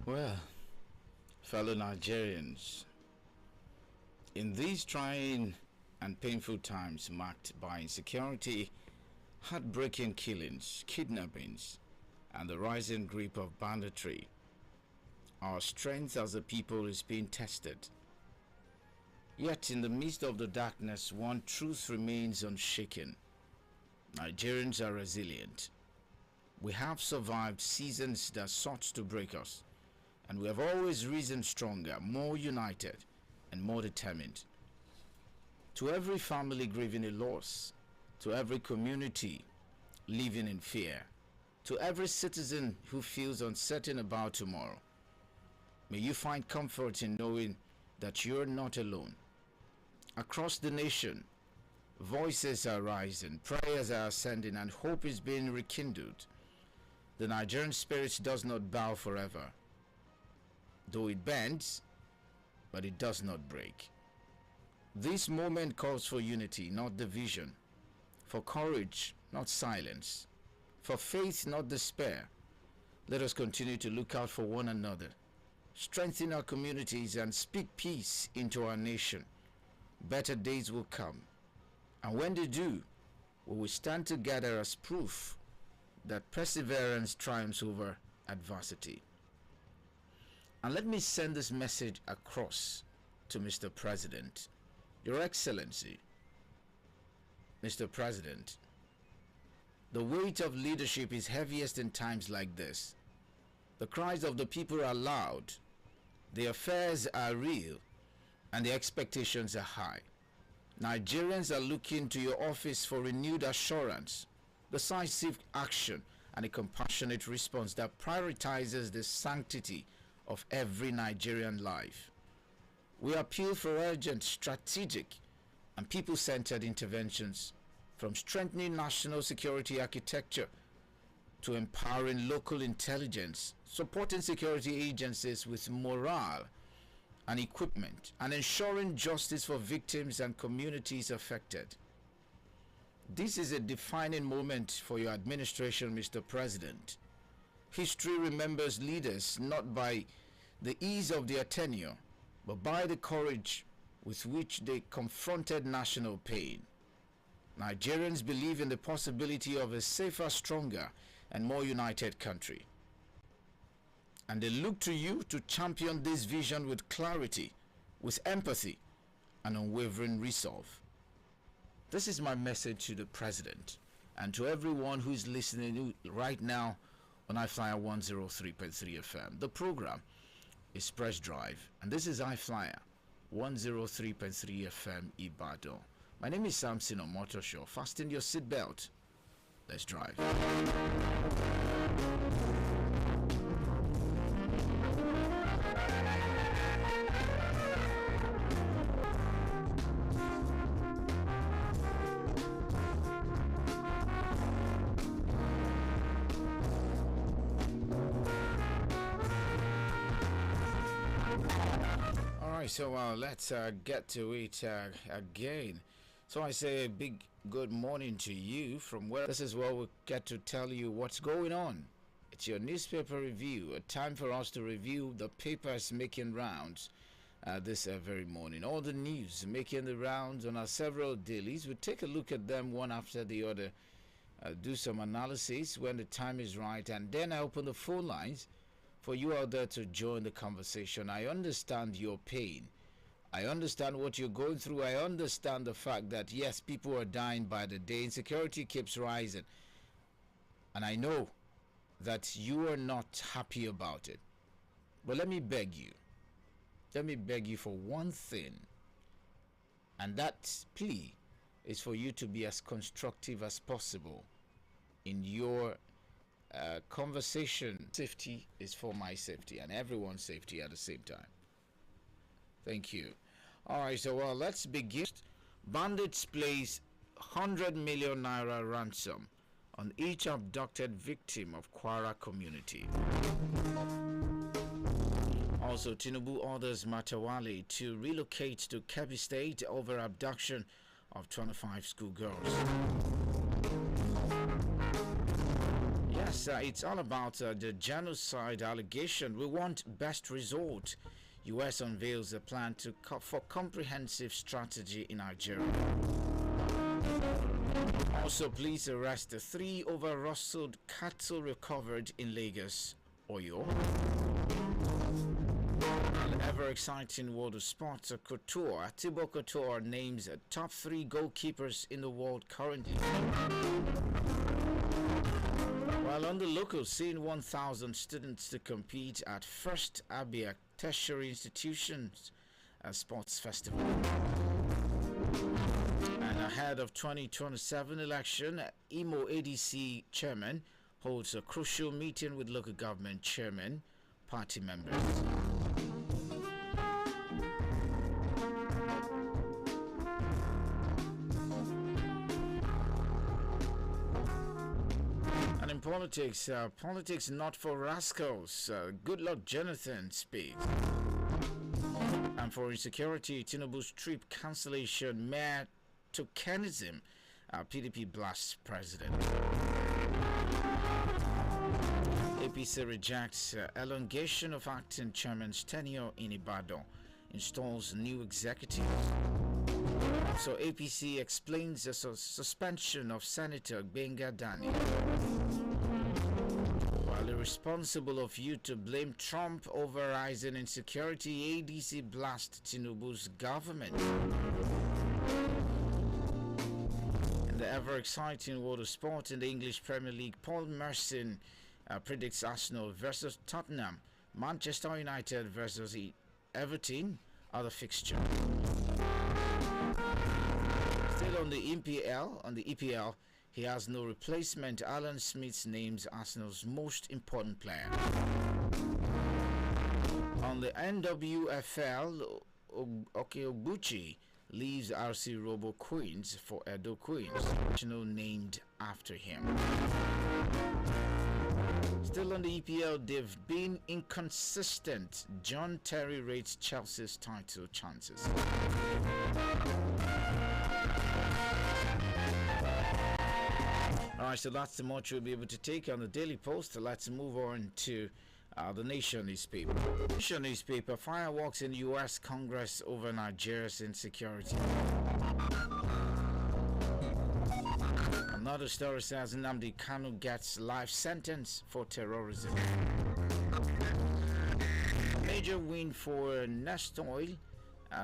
Well, fellow Nigerians, in these trying and painful times marked by insecurity, heartbreaking killings, kidnappings, and the rising grip of banditry, our strength as a people is being tested. Yet in the midst of the darkness, one truth remains unshaken. Nigerians are resilient. We have survived seasons that sought to break us, and we have always risen stronger, more united, and more determined. To every family grieving a loss, to every community living in fear, to every citizen who feels uncertain about tomorrow, may you find comfort in knowing that you're not alone. Across the nation, voices are rising, prayers are ascending, and hope is being rekindled. The Nigerian spirit does not bow forever, though it bends, but it does not break. This moment calls for unity, not division, for courage, not silence, for faith, not despair. Let us continue to look out for one another, strengthen our communities, and speak peace into our nation. Better days will come, and when they do, we will stand together as proof that perseverance triumphs over adversity. And let me send this message across to Mr. President. Your Excellency, Mr. President, the weight of leadership is heaviest in times like this. The cries of the people are loud, the affairs are real, and the expectations are high. Nigerians are looking to your office for renewed assurance, decisive action, and a compassionate response that prioritizes the sanctity of every Nigerian life. We appeal for urgent, strategic, and people-centered interventions, from strengthening national security architecture to empowering local intelligence, supporting security agencies with morale and equipment, and ensuring justice for victims and communities affected. This is a defining moment for your administration, Mr. President. History remembers leaders not by the ease of their tenure, but by the courage with which they confronted national pain. Nigerians believe in the possibility of a safer, stronger, and more united country, and they look to you to champion this vision with clarity, with empathy, and unwavering resolve. This is my message to the President and to everyone who is listening right now on I-FLIER 103.3 FM. The program is Press Drive, and this is I-FLIER 103.3 FM Ibadan. My name is Samson Omotosho. Fasten your seatbelt. Let's drive. So let's get to it again. So I say a big good morning to you from where this is where we get to tell you what's going on. It's your newspaper review, a time for us to review the papers making rounds this very morning. All the news making the rounds on our several dailies. We take a look at them one after the other, do some analysis when the time is right, and then I open the phone lines for you out there to join the conversation. I understand your pain. I understand what you're going through. I understand the fact that, yes, people are dying by the day. Insecurity keeps rising. And I know that you are not happy about it. But let me beg you. Let me beg you for one thing. And that plea is for you to be as constructive as possible in your conversation. Safety is for my safety and everyone's safety at the same time. Thank you. Alright, so let's begin. Bandits place 100 million naira ransom on each abducted victim of Kwara community. Also, Tinubu orders Matawale to relocate to Kebbi State over abduction of 25 schoolgirls. Yes, Yes, it's all about the genocide allegation. We want best resort. U.S. unveils a plan for comprehensive strategy in Nigeria. Also, police arrest 3 over rustled cattle recovered in Lagos, Oyo. An ever-exciting world of sports, Couture. Thibaut Couture names top 3 goalkeepers in the world currently. While on the local scene, 1,000 students to compete at First Abia Tertiary Institutions Sports Festival. And ahead of 2027 election, Imo ADC chairman holds a crucial meeting with local government chairman, party members. And in politics, politics not for rascals. Good luck, Jonathan speaks. And for insecurity, Tinubu's trip cancellation, mere tokenism, PDP blasts president. APC rejects elongation of acting chairman's tenure in Ibadan, installs new executive. So APC explains the suspension of Senator Benga Dani. While irresponsible of you to blame Trump over rising insecurity, ADC blast Tinubu's government. In the ever-exciting world of sport in the English Premier League, Paul Merson predicts Arsenal versus Tottenham, Manchester United versus Everton are the fixture. Still on the EPL, he has no replacement. Alan Smith names Arsenal's most important player. On the NWFL, Okeobuchi leaves RC Robo Queens for Edo Queens, named after him. Still on the EPL, they've been inconsistent. John Terry rates Chelsea's title chances. Alright, so that's the much we'll be able to take on the Daily Post. Let's move on to the Nation newspaper. Nation newspaper, fireworks in U.S. Congress over Nigeria's insecurity. Another story says Nnamdi Kanu gets life sentence for terrorism. Major win for Nest Oil.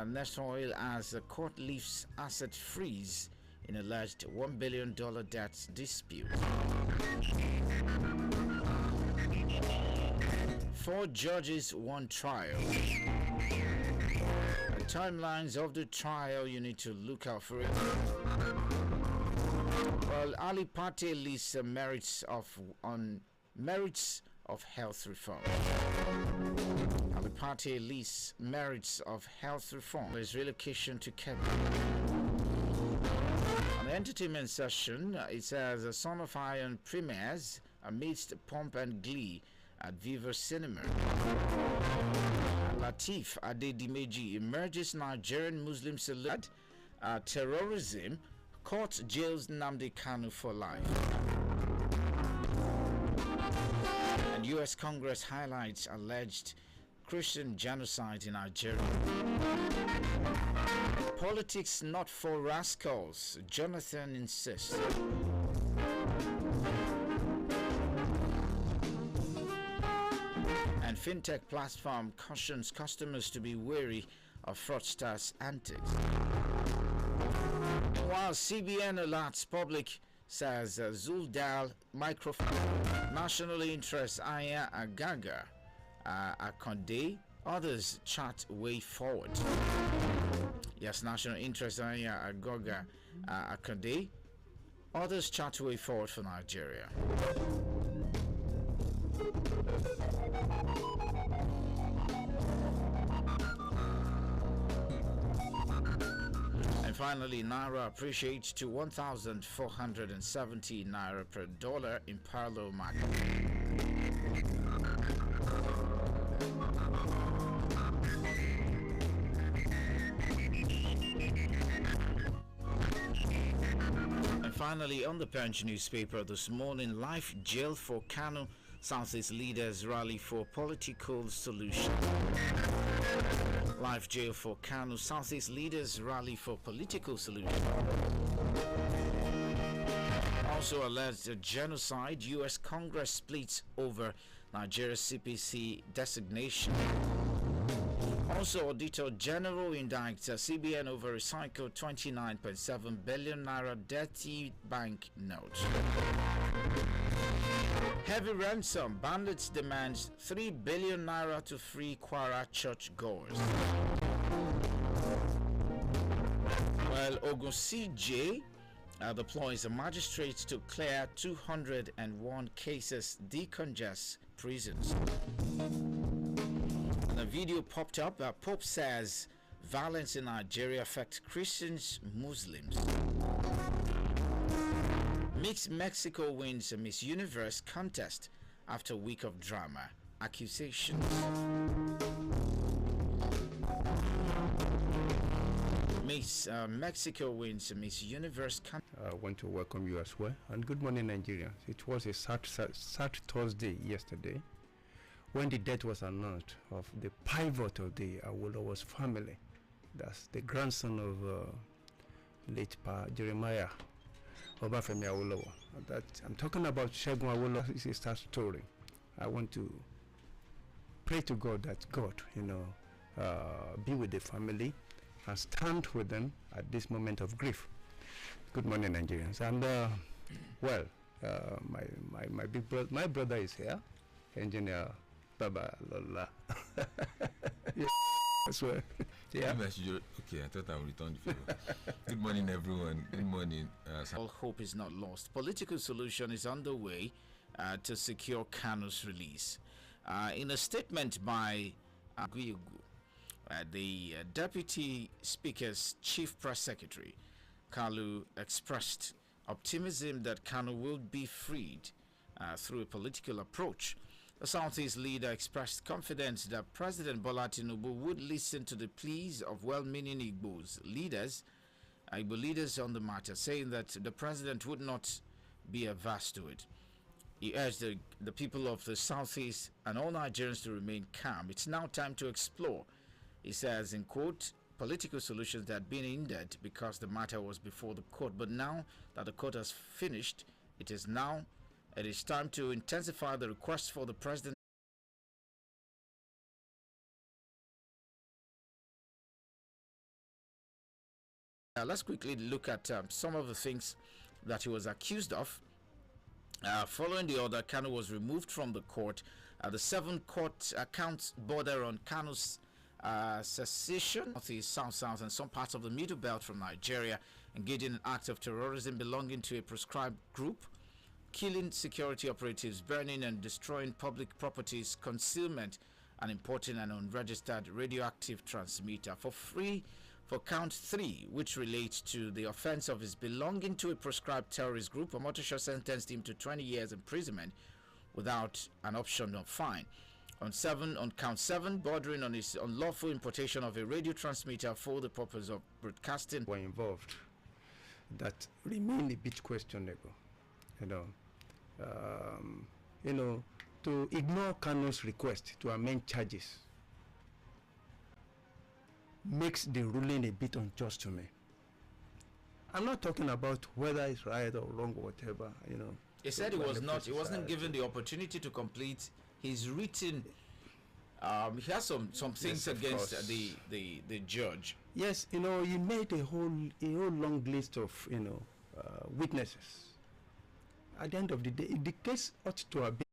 Nest Oil as the court lifts asset freeze in alleged $1 billion debt dispute. 4 judges, 1 trial. The timelines of the trial, you need to look out for it. Well, Ali Pate lists merits of health reform. Ali Pate lists merits of health reform. There's relocation to Kenya. On the entertainment session, it says a Son of Iron premieres amidst pomp and glee at Viva Cinema. Lateef Adedimeji emerges Nigerian Muslim celeb. Terrorism. Court jails Nnamdi Kanu for life. And U.S. Congress highlights alleged Christian genocide in Nigeria. Politics not for rascals, Jonathan insists. And fintech platform cautions customers to be wary of fraudsters' antics. While CBN alerts public, says Zuldal microphone, national interest Aya Agaga Akonde, others chart way forward. Yes, national interest Aya Agaga Akonde, others chart way forward for Nigeria. And finally, Naira appreciates to 1,470 Naira per dollar in parallel market. finally, on the Punch newspaper this morning, life jail for Kano, Southeast leaders rally for political solution. Life jail for Kano, Southeast leaders rally for political solution. Also alleged genocide, U.S. Congress splits over Nigeria's CPC designation. Also, Auditor General indicts CBN over recycled 29.7 billion naira dirty bank notes. Heavy ransom, bandits demands 3 billion naira to free Kwara church goers. Well, Ogun CJ deploys a magistrate to clear 201 cases, decongest prisons. And a video popped up. Pope says violence in Nigeria affects Christians, Muslims. Mixed Mexico wins a Miss Universe contest after a week of drama. Accusations. Miss Mexico wins a Miss Universe contest. I want to welcome you as well. And good morning, Nigerians. It was a sad Thursday yesterday when the death was announced of the pivot of the Awolowo's family. That's the grandson of late Jeremiah Obafemi Awolowo. That I'm talking about Segun Awolowo. It's a sad story. I want to pray to God that God, be with the family and stand with them at this moment of grief. Good morning, Nigerians. And my brother is here, Engineer Baba Lola. Yeah, as well. Yeah. Okay, I thought I would return the favor. Good morning, everyone. Good morning. All hope is not lost. Political solution is underway to secure Kano's release. In a statement by Aguyugu, the Deputy Speaker's Chief Press Secretary, Kalu, expressed optimism that Kano will be freed through a political approach. The Southeast leader expressed confidence that President Bola Tinubu would listen to the pleas of well-meaning Igbo leaders on the matter, saying that the president would not be averse to it. He urged the people of the Southeast and all Nigerians to remain calm. It's now time to explore, he says, in quote, political solutions that had been hindered because the matter was before the court. But now that the court has finished, it is time to intensify the request for the president. Let's quickly look at some of the things that he was accused of. Following the order, Kano was removed from the court. The 7 court counts border on Kano's secession of the South and some parts of the Middle Belt from Nigeria, engaging in acts of terrorism belonging to a proscribed group, killing security operatives, burning and destroying public properties, concealment and importing an unregistered radioactive transmitter. For count 3, which relates to the offense of his belonging to a proscribed terrorist group, Omotosho sentenced him to 20 years imprisonment without an option of fine. On count 7, bordering on his unlawful importation of a radio transmitter for the purpose of broadcasting, were involved that remain a bit questionable. To ignore Kano's request to amend charges makes the ruling a bit unjust to me. I'm not talking about whether it's right or wrong or whatever, He said he wasn't given the opportunity to complete his written. He has some things against the judge. Yes, he made a whole long list of witnesses. At the end of the day, the case ought to have been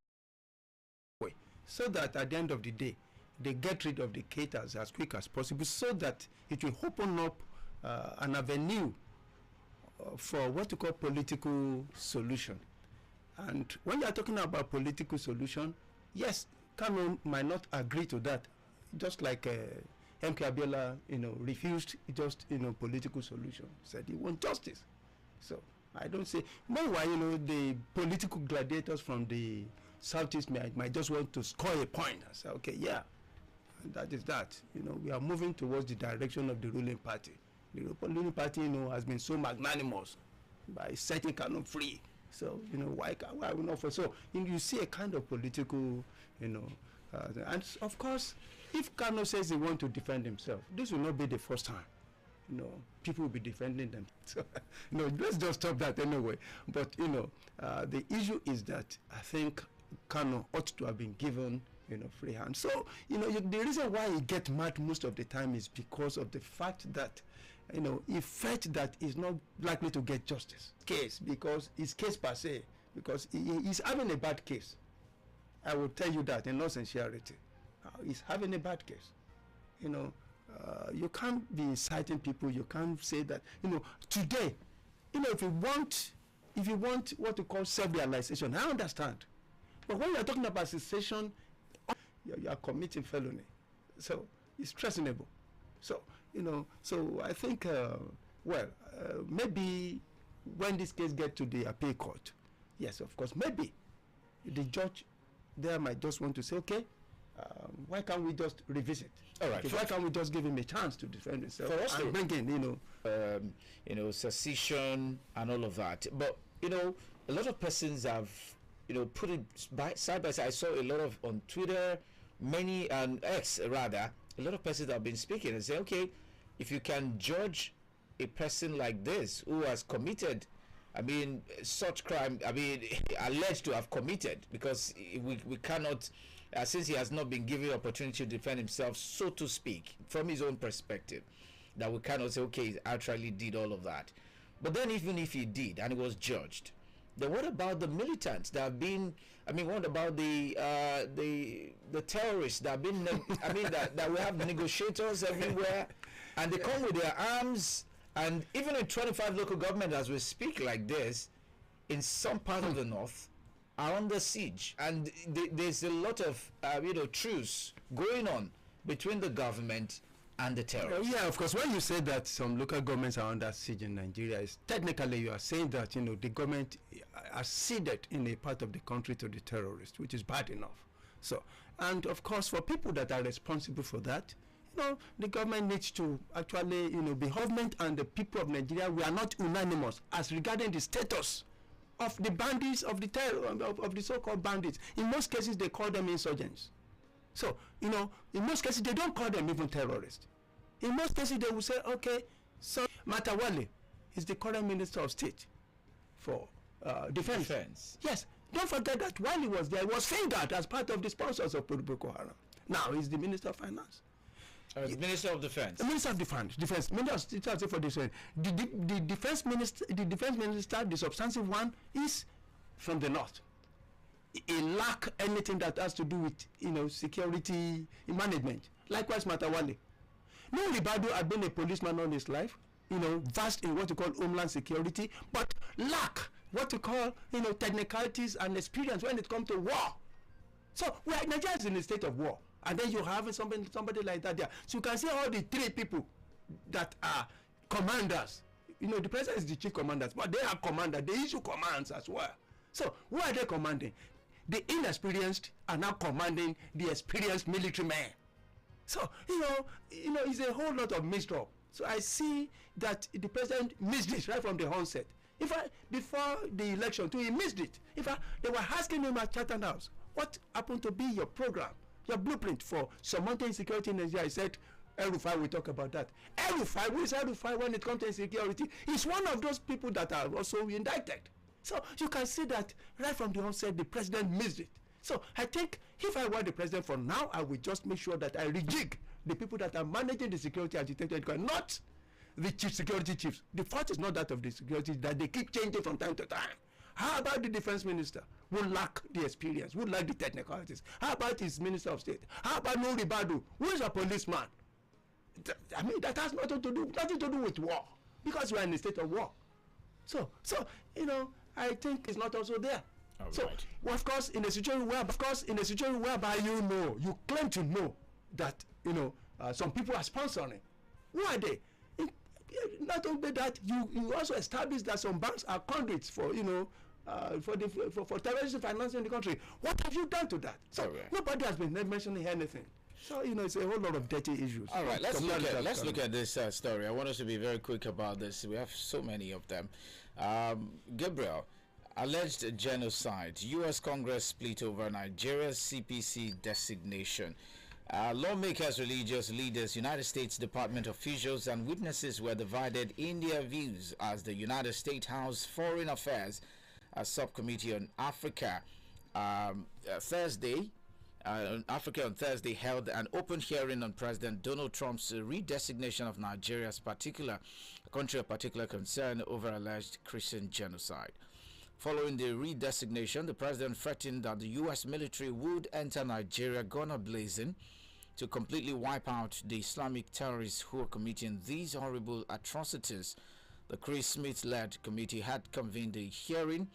so that at the end of the day, they get rid of the cases as quick as possible, so that it will open up an avenue for what you call political solution. And when you are talking about political solution, yes, Kano might not agree to that, just like MK Abiola, refused just political solution. Said he wants justice. So I don't say. Meanwhile, the political gladiators from the Southeast might just want to score a point and say, okay, yeah, and that is that. We are moving towards the direction of the ruling party. The ruling party, has been so magnanimous by setting Kano free. So, why are we not for? So, you see a kind of political, and of course, if Kano says he wants to defend himself, this will not be the first time. People will be defending them. So, let's just stop that anyway. But, the issue is that I think Kano ought to have been given, free hand. So, the reason why he gets mad most of the time is because of the fact that, he felt that he's not likely to get justice case, because his case per se, because he's having a bad case. I will tell you that in all sincerity. He's having a bad case. You can't be inciting people. You can't say that, today, if you want what you call self-realization, I understand. But when you're talking about cessation, you are committing felony. So it's treasonable. So, so I think, maybe when this case gets to the appeal court, yes, of course, maybe the judge there might just want to say, okay, why can't we just revisit? All right. Okay, why can't we just give him a chance to defend himself For us and bring in, secession and all of that. But, a lot of persons have, put it side by side. I saw a lot of on Twitter, many, and X rather, a lot of persons have been speaking and say, okay, if you can judge a person like this who has committed, such crime, alleged to have committed, because we cannot, since he has not been given opportunity to defend himself, so to speak, from his own perspective, that we cannot say, okay, he actually did all of that. But then even if he did and he was judged, then what about the militants that have been, what about the terrorists that have been, that we have negotiators everywhere, and they come with their arms, and even in 25 local governments as we speak like this, in some part of the north, are under siege, and there's a lot of truce going on between the government and the terrorists. Yeah, of course. When you say that some local governments are under siege in Nigeria, is technically you are saying that the government are ceded in a part of the country to the terrorists, which is bad enough. So, and of course, for people that are responsible for that, the government needs to actually, the government and the people of Nigeria, we are not unanimous as regarding the status of the bandits, of the of the so-called bandits. In most cases, they call them insurgents. So, in most cases, they don't call them even terrorists. In most cases, they will say, okay, so Matawale is the current Minister of State for Defense. Yes. Don't forget that while he was there, he was fingered as part of the sponsors of Boko Haram. Now he's the Minister of Finance. Minister of Defense. The Minister of Defense. Minister for Defense. The Defense Minister, the substantive one, is from the north. He lack anything that has to do with security management. Likewise, Matawale. No Ribadu had been a policeman all his life, vast in what you call homeland security, but lack what you call technicalities and experience when it comes to war. So Nigeria is in a state of war. And then you have somebody like that there. So you can see all the three people that are commanders. The president is the chief commanders, but they are commanders. They issue commands as well. So who are they commanding? The inexperienced are now commanding the experienced military men. So, it's a whole lot of mixed up. So I see that the president missed it right from the onset. Before the election too, he missed it. They were asking him at Chatham House, what happened to be your program? Your blueprint for surmounting insecurity in Nigeria? I said, El-Rufai will talk about that. El-Rufai, who is El-Rufai when it comes to insecurity? He's one of those people that are also indicted. So you can see that right from the onset, the president missed it. So I think if I were the president for now, I would just make sure that I rejig the people that are managing the security architecture, not the security chiefs. The fault is not that of the security, that they keep changing from time to time. How about the defense minister, who lack the experience, who lack the technicalities? How about his minister of state? How about Nuri Badu, who is a policeman? That has nothing to do with war, because we are in a state of war. So I think it's not also there. All so, right. well, of course, in a situation whereby you claim to know that some people are sponsoring. Who are they? Not only that, you also establish that some banks are conduits for for terrorism financing in the country. What have you done to that? So nobody has been mentioning anything. So, it's a whole lot of dirty issues. All right, let's Sometimes look at this story. I want us to be very quick about this. We have so many of them. Gabriel, alleged genocide. U.S. Congress split over Nigeria's CPC designation. Lawmakers, religious leaders, United States Department officials, and witnesses were divided in their views as the United States House Foreign Affairs Subcommittee on Africa Africa on Thursday held an open hearing on President Donald Trump's redesignation of Nigeria as a country of particular concern over alleged Christian genocide. Following the redesignation, the president threatened that the U.S. military would enter Nigeria gun blazing to completely wipe out the Islamic terrorists who are committing these horrible atrocities. The Chris Smith-led committee had convened a hearing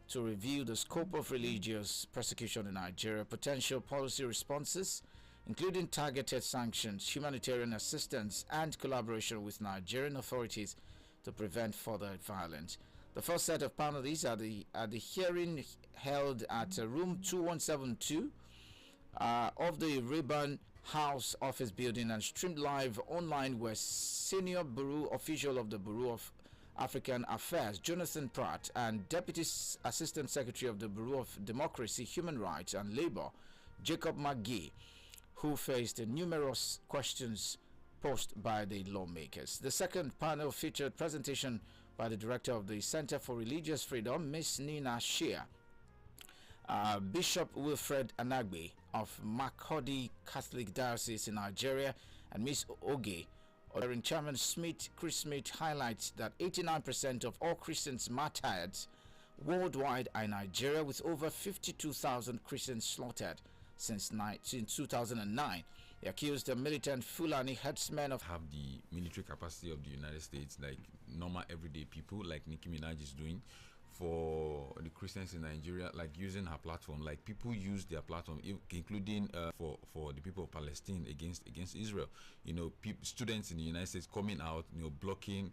to review the scope of religious persecution in Nigeria, potential policy responses, including targeted sanctions, humanitarian assistance, and collaboration with Nigerian authorities to prevent further violence. The first set of panelists at the hearing held at room 2172 of the Rayburn House office building and streamed live online were senior bureau official of the Bureau of African Affairs, Jonathan Pratt, and Deputy Assistant Secretary of the Bureau of Democracy, Human Rights and Labor, Jacob McGee, who faced numerous questions posed by the lawmakers. The second panel featured presentation by the Director of the Center for Religious Freedom, Ms. Nina Shea, Bishop Wilfred Anagbe of Makurdi Catholic Diocese in Nigeria, and Ms. Oge. Chairman Chris Smith highlights that 89% of all Christians martyred worldwide are in Nigeria, with over 52,000 Christians slaughtered since 2009. He accused the militant Fulani herdsmen of have the military capacity of the United States, like normal everyday people, like Nicki Minaj is doing, for the Christians in Nigeria, like using her platform, like people use their platform, including for the people of Palestine against Israel. Students in the United States coming out, blocking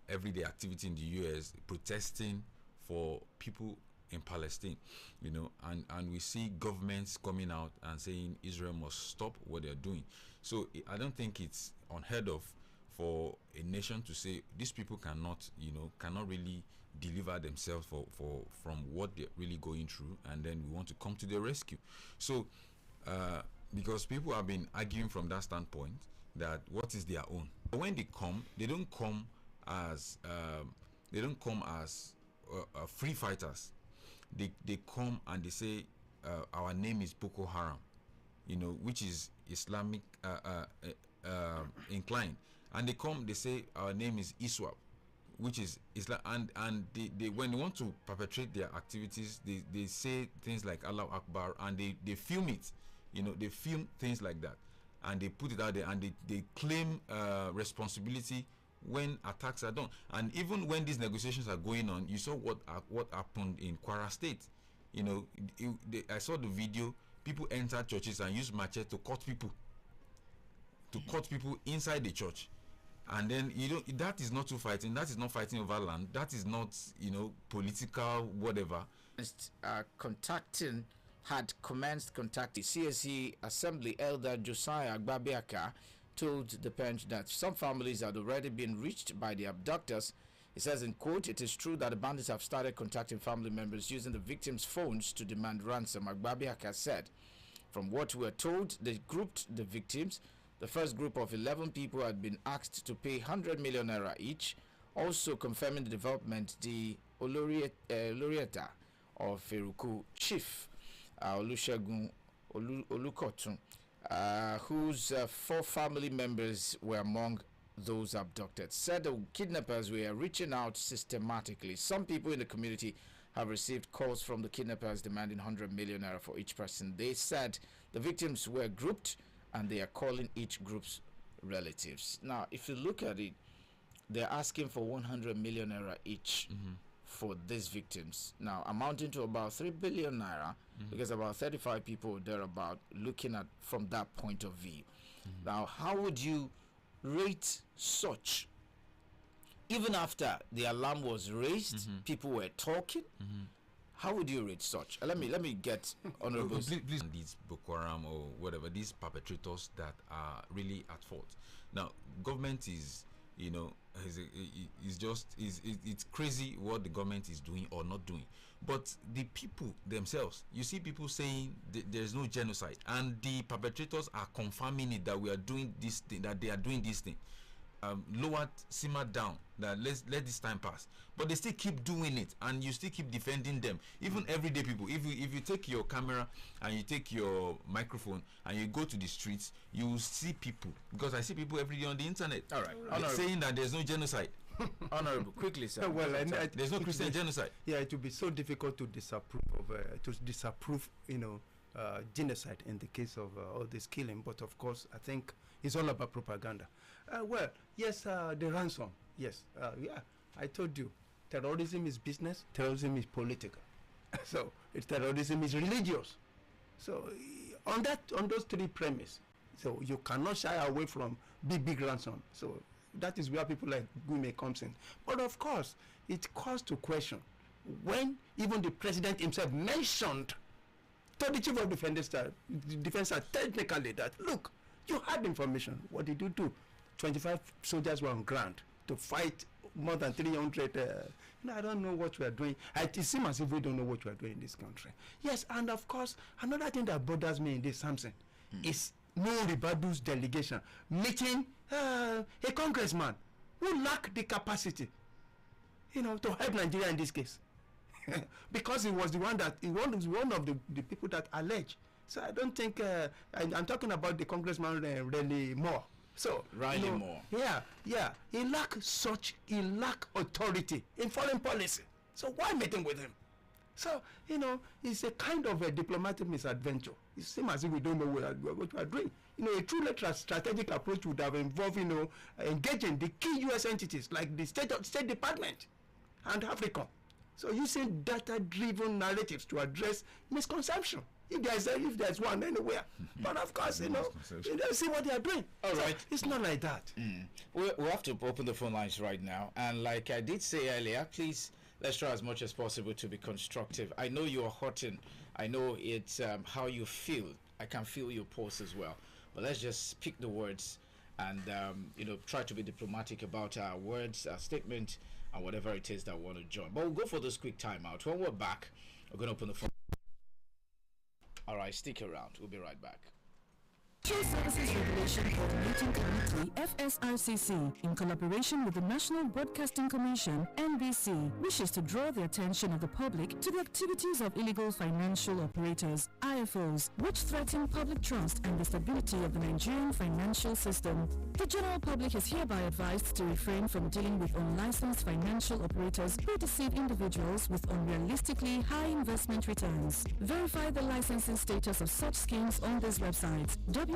everyday activity in the U.S., protesting for people in Palestine, and we see governments coming out and saying Israel must stop what they're doing. So I don't think it's unheard of for a nation to say these people cannot really deliver themselves from what they're really going through, and then we want to come to their rescue. So because people have been arguing from that standpoint that what is their own, but when they don't come as free fighters. They come and they say our name is Boko Haram, which is Islamic inclined, and they say our name is ISWAP, which is Islam, and they when they want to perpetrate their activities, they say things like Allah Akbar, and they film it, they film things like that, and they put it out there, and they claim responsibility when attacks are done. And even when these negotiations are going on, you saw what happened in Kwara State. I saw the video. People entered churches and used machete to cut people inside the church. And then that is not fighting. That is not fighting over land. That is not political whatever. Had commenced contacting CSE Assembly Elder Josiah Agbabiaka told the bench that some families had already been reached by the abductors. He says, in quote, "It is true that the bandits have started contacting family members using the victims' phones to demand ransom," Agbabiaka said. From what we were told, they grouped the victims. The first group of 11 people had been asked to pay 100 million naira each. Also confirming the development, the Olorieta of Feruku chief, Olusegun Olukotun, whose 4 family members were among those abducted, said the kidnappers were reaching out systematically. Some people in the community have received calls from the kidnappers demanding 100 million naira for each person. They said the victims were grouped and they are calling each group's relatives. Now, if you look at it, they're asking for 100 million naira each for these victims. Now, amounting to about 3 billion naira, because about 35 people thereabout looking at from that point of view. Now, how would you rate such? Even after the alarm was raised, people were talking. How would you rate such? Let me get honorable. Please, these Boko Haram or whatever, these perpetrators that are really at fault. Now, government is, you know, it's crazy what the government is doing or not doing. But the people themselves, you see people saying there's no genocide, and the perpetrators are confirming it, that we are doing this thing, that they are doing this thing. Lower, simmer down, that let this time pass, but they still keep doing it, and you still keep defending them. Even everyday people, if you take your camera and you take your microphone and you go to the streets, you will see people, because I see people every day on the internet, all right, saying that there's no genocide. Honorable, quickly, sir. Well, there's no Christian genocide. Yeah, it would be so difficult to disapprove genocide in the case of all this killing. But of course, I think it's all about propaganda. Well, yes, the ransom. Yes, yeah, I told you, terrorism is business, terrorism is political. So terrorism is religious. So on those three premises, so you cannot shy away from big ransom. So that is where people like Gume comes in. But of course, it calls to question when even the president himself mentioned to the chief of defense staff technically that, look, you had information. What did you do? 25 soldiers were on ground to fight more than 300. I don't know what we are doing. It seems as if we don't know what we are doing in this country. Yes, and of course, another thing that bothers me in this, Samson, is no Ribadu's delegation meeting a congressman who lack the capacity, to help Nigeria in this case. Because he was the one that he was one of the people that allege. So I don't think I'm talking about the congressman Riley Moore. So Riley Moore. Yeah. He lack authority in foreign policy. So why meeting with him? So it's a kind of a diplomatic misadventure. It seems as if we don't know what we are doing. A truly strategic approach would have involved engaging the key U.S. entities like the State Department and Africa. So using data-driven narratives to address misconception, if there's one anywhere. But of course, you don't see what they are doing. All right. It's not like that. We have to open the phone lines right now. And like I did say earlier, please, let's try as much as possible to be constructive. I know you are hurting. I know it's how you feel. I can feel your pulse as well. But let's just pick the words and, try to be diplomatic about our words, our statement, and whatever it is that we want to join. But we'll go for this quick timeout. When we're back, we're going to open the phone. All right, stick around. We'll be right back. Services Regulation Coordinating Committee FSRCC, in collaboration with the National Broadcasting Commission (NBC), wishes to draw the attention of the public to the activities of illegal financial operators (IFOs), which threaten public trust and the stability of the Nigerian financial system. The general public is hereby advised to refrain from dealing with unlicensed financial operators who deceive individuals with unrealistically high investment returns. Verify the licensing status of such schemes on this website: www.cbn.gov.ng,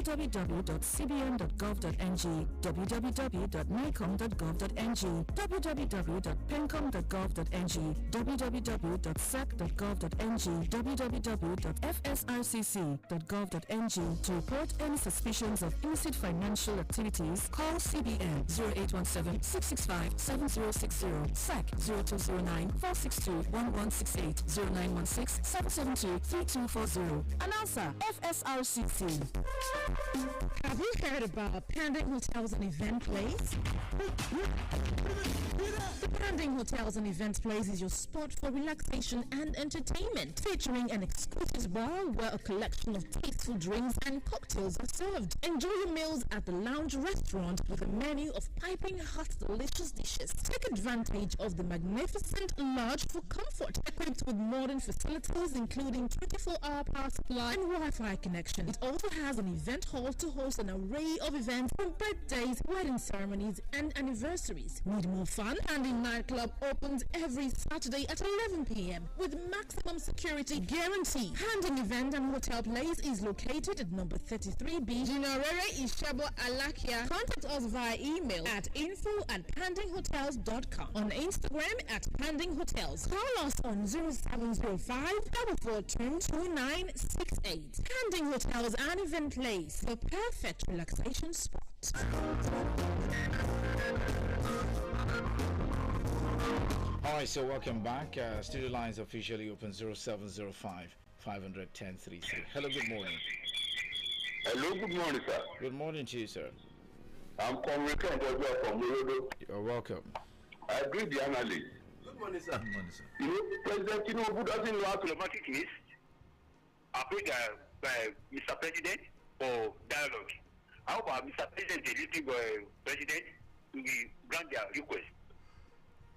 www.nicom.gov.ng, www.pencom.gov.ng, www.sec.gov.ng, www.fsrcc.gov.ng. To report any suspicions of illicit financial activities, call CBN 0817-665-7060, SEC 0209-462-1168, 0916-772-3240. Announcer, FSRCC. Have you heard about Pending Hotels and Event Place? The Pending Hotels and Event Place is your spot for relaxation and entertainment, featuring an exclusive bar where a collection of tasteful drinks and cocktails are served. Enjoy your meals at the lounge restaurant with a menu of piping hot delicious dishes. Take advantage of the magnificent lodge for comfort, equipped with modern facilities including 24-hour power supply and Wi-Fi connection. It also has an event hall to host an array of events from birthdays, wedding ceremonies, and anniversaries. Need more fun? Pending Nightclub opens every Saturday at 11 p.m. with maximum security guarantee. Pending Event and Hotel Place is located at number 33B, Jinarere Ishabo Alakia. Contact us via email at info@pendinghotels.com, on Instagram at Pending Hotels. Call us on 0705-442-2968. Pending Hotels and Event Place, the perfect relaxation spot. All right, so welcome back. Studio lines officially open 0705 500 Hello, good morning. Hello, good morning, sir. Good morning to you, sir. I'm Comrade from Morodo. You're welcome. I agree with the analyst. Good morning, sir. Good morning, sir. You know, President Tinubu doesn't know how diplomatic is. Approach Mr. President for dialogue. How about Mr. President electing President to grant their request?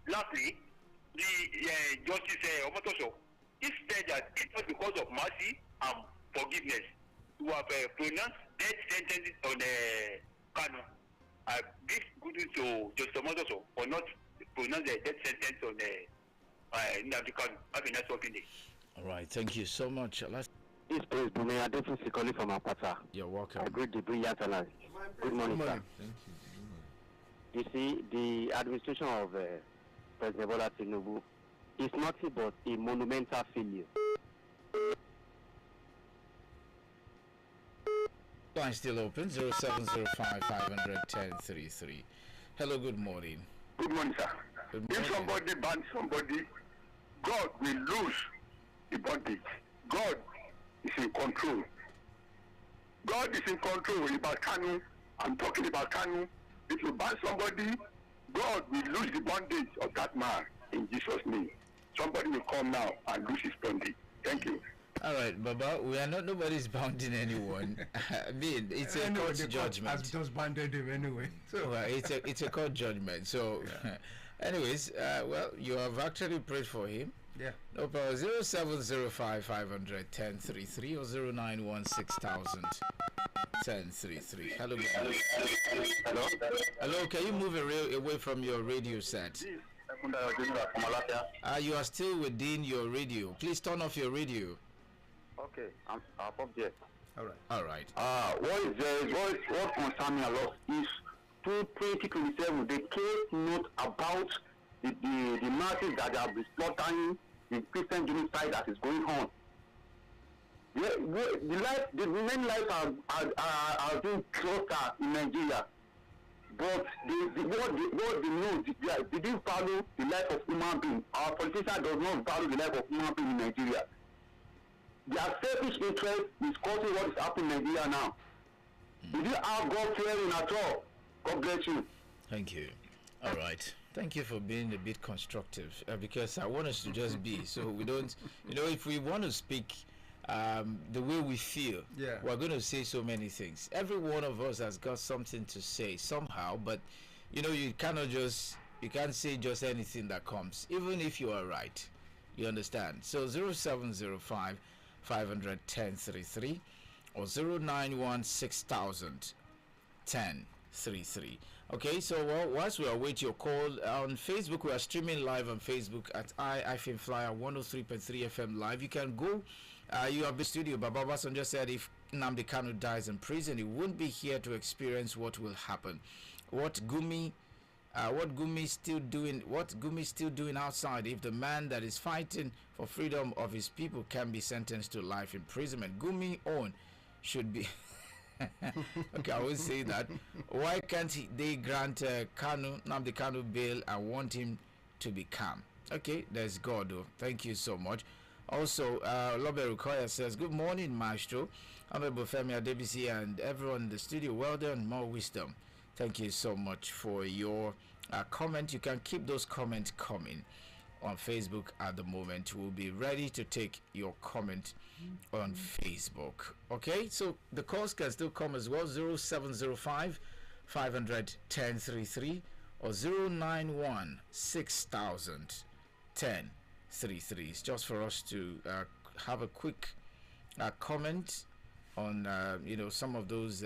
Lastly, the Justice Omotosho, he said that it was because of mercy and forgiveness to have pronounced death sentences on Kanu. I give kudos to Justice Omotosho for not pronouncing the death sentence on Nnamdi Kanu. Have a nice working day. All right, thank you so much. This is Bumi Adefusi calling from Apata. You're welcome. I agree with the brilliant analysis. Good morning, sir. Thank you. You see, the administration of President Bola Tinubu is nothing but a monumental failure. Line still open 0705 500 Hello, good morning. Good morning, sir. Good If morning. somebody bans somebody, God will lose the bondage. God is in control. God is in control about Kanu. I'm talking about Kanu. If you ban somebody, God will lose the bondage of that man in Jesus' name. Somebody will come now and lose his bondage. Thank you. All right, Baba, we are not, nobody's bounding anyone. I mean, it's a court judgment. Has just banded him anyway. So Well, it's a court judgment. So, anyways, well, you have actually prayed for him. yeah. No problem. 0705 500 or 0916 Hello, good morning. Hello? Hello, can you move away from your radio set? You are still within your radio. Please turn off your radio. Okay, I'm up there. All right. All right. What concerns me a lot is 2027, the case note about the masses that have been slaughtering the Christian genocide that is going on. The many lives are being slaughtered in Nigeria. But what they know, they didn't follow the life of human being. Our politician does not value the life of human being in Nigeria. Their selfish interest is causing what is happening in Nigeria now. Did you have God fearing at all? God bless you. Thank you. All right. Thank you for being a bit constructive because I want us to just be so we don't, if we want to speak the way we feel, Yeah. we're going to say so many things. Every one of us has got something to say somehow, but you can't say just anything that comes, even if you are right. You understand? So 0705 500 or 0916 Okay, so whilst we await your call on Facebook, we are streaming live on Facebook at I-FLIER 103.3 FM live. You can go. You have the studio. Baba Basanjo said if Nnamdi Kanu dies in prison, he won't be here to experience what will happen. What Gumi still doing outside if the man that is fighting for freedom of his people can be sentenced to life imprisonment? Gumi own should be okay, I will say that. Why can't they grant Nnamdi Kanu bail and want him to be calm? Okay, there's God though. Thank you so much. Also, Lobe Rukoya says, good morning, Maestro, Honorable Femi Adebisi, and everyone in the studio. Well done, more wisdom. Thank you so much for your comment. You can keep those comments coming on Facebook at the moment. We'll be ready to take your comment on Facebook. Okay, so the calls can still come as well. 0705 500 or 091 6000 It's just for us to have a quick comment on some of those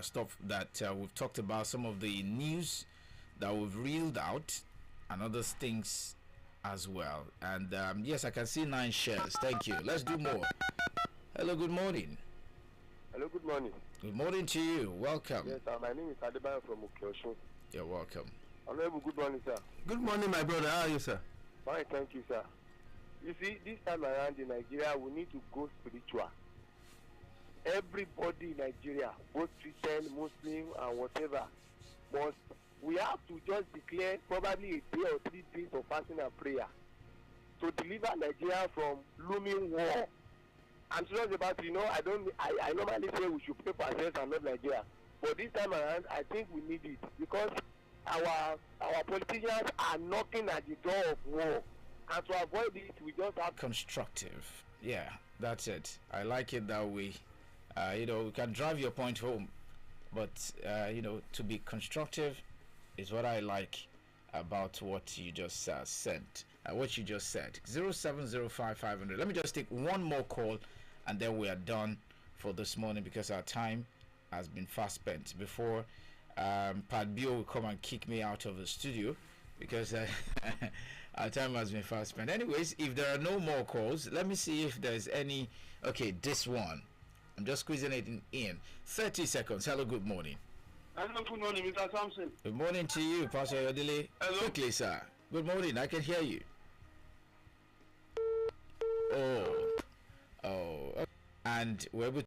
stuff that we've talked about, some of the news that we've reeled out, and other things as well. And yes, I can see 9 shares. Thank you. Let's do more. Hello, good morning. Hello, good morning. Good morning to you. Welcome. Yes, my name is Adebayo from Ukiosho. You're welcome. Honorable, good morning, sir. Good morning, my brother. How are you, sir? Fine, thank you, sir. You see, this time around in Nigeria, we need to go spiritual. Everybody in Nigeria, both Christian, Muslim, and whatever, must we have to just declare probably a day or 3 days of fasting and prayer to deliver Nigeria from looming war. I'm serious about it. I normally say we should pray for ourselves and not Nigeria, but this time around I think we need it because our politicians are knocking at the door of war, and to avoid it we just have constructive. Yeah, that's it. I like it that way. We can drive your point home, but to be constructive is what I like about what you just said. What you just said. 0705500. Let me just take one more call, and then we are done for this morning because our time has been fast spent. Before Pat Bio will come and kick me out of the studio because our time has been fast spent. Anyways, if there are no more calls, let me see if there's any. Okay, this one. I'm just squeezing it in. 30 seconds. Hello, good morning. Hello, good morning, Mr. Samson. Good morning to you, Pastor Yodele. Hello. Quickly, sir. Good morning. I can hear you. Oh. And we're able